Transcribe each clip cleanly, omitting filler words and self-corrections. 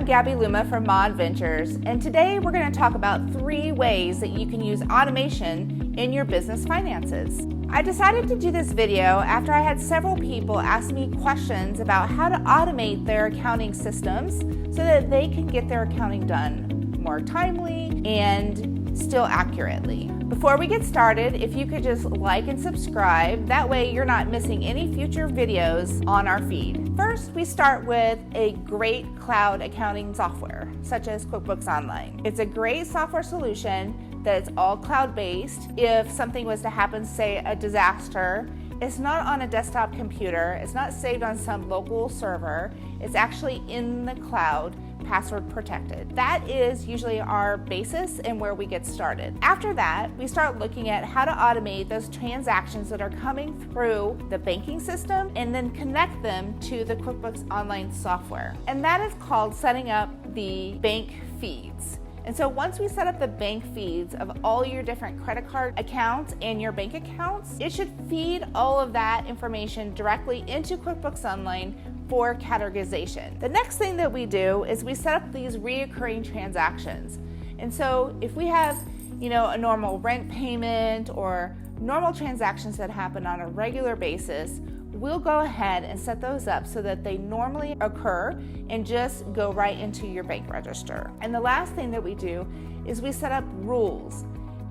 I'm Gabby Luma from Mod Ventures, and today we're going to talk about 3 ways that you can use automation in your business finances. I decided to do this video after I had several people ask me questions about how to automate their accounting systems so that they can get their accounting done more timely and still accurately. Before we get started, if you could just like and subscribe, that way you're not missing any future videos on our feed. First, we start with a great cloud accounting software, such as QuickBooks Online. It's a great software solution that's all cloud-based. If something was to happen, say a disaster, it's not on a desktop computer, it's not saved on some local server, it's actually in the cloud, password protected. That is usually our basis and where we get started. After that, we start looking at how to automate those transactions that are coming through the banking system and then connect them to the QuickBooks Online software. And that is called setting up the bank feeds. And so once we set up the bank feeds of all your different credit card accounts and your bank accounts, it should feed all of that information directly into QuickBooks Online for categorization. The next thing that we do is we set up these reoccurring transactions. And so if we have, a normal rent payment or normal transactions that happen on a regular basis, we'll go ahead and set those up so that they normally occur and just go right into your bank register. And the last thing that we do is we set up rules.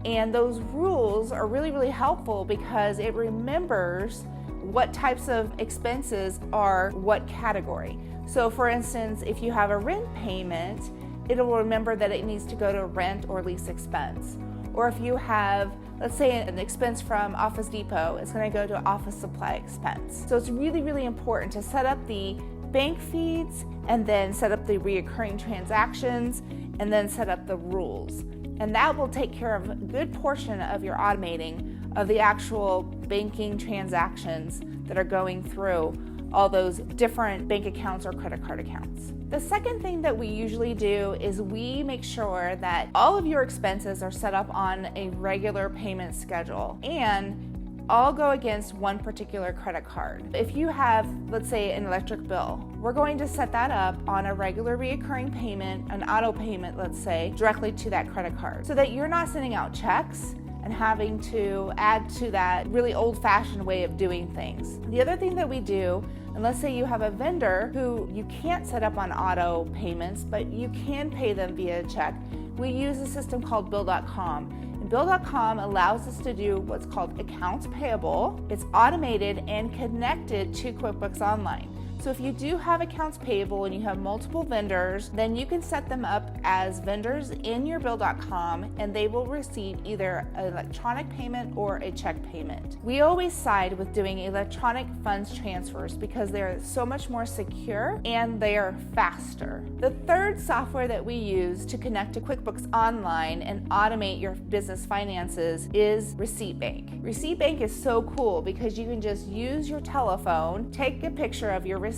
And those rules are really, really helpful because it remembers what types of expenses are what category. So for instance, if you have a rent payment, it will remember that it needs to go to rent or lease expense. Or if you have, let's say, an expense from Office Depot, it's going to go to office supply expense. So it's really, really important to set up the bank feeds and then set up the reoccurring transactions and then set up the rules. And that will take care of a good portion of your automating of the actual banking transactions that are going through all those different bank accounts or credit card accounts. The second thing that we usually do is we make sure that all of your expenses are set up on a regular payment schedule and all go against one particular credit card. If you have, let's say, an electric bill, we're going to set that up on a regular reoccurring payment, an auto payment, let's say, directly to that credit card so that you're not sending out checks and having to add to that really old-fashioned way of doing things. The other thing that we do, and let's say you have a vendor who you can't set up on auto payments, but you can pay them via check, we use a system called Bill.com. And Bill.com allows us to do what's called accounts payable. It's automated and connected to QuickBooks Online. So if you do have accounts payable and you have multiple vendors, then you can set them up as vendors in your Bill.com and they will receive either an electronic payment or a check payment. We always side with doing electronic funds transfers because they're so much more secure and they are faster. The third software that we use to connect to QuickBooks Online and automate your business finances is Receipt Bank. Receipt Bank is so cool because you can just use your telephone, take a picture of your receipt,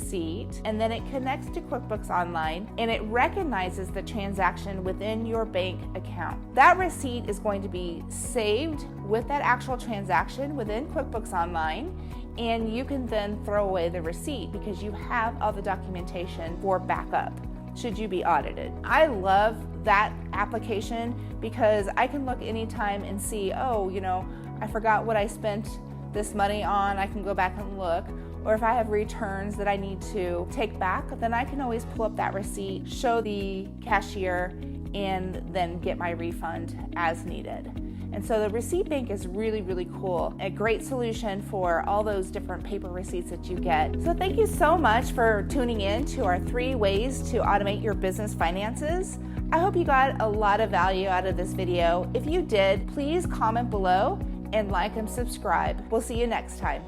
and then it connects to QuickBooks Online and it recognizes the transaction within your bank account. That receipt is going to be saved with that actual transaction within QuickBooks Online, and you can then throw away the receipt because you have all the documentation for backup should you be audited. I love that application because I can look anytime and see, I forgot what I spent this money on. I can go back and look. Or if I have returns that I need to take back, then I can always pull up that receipt, show the cashier, and then get my refund as needed. And so the Receipt Bank is really, really cool. A great solution for all those different paper receipts that you get. So thank you so much for tuning in to our 3 ways to automate your business finances. I hope you got a lot of value out of this video. If you did, please comment below and like and subscribe. We'll see you next time.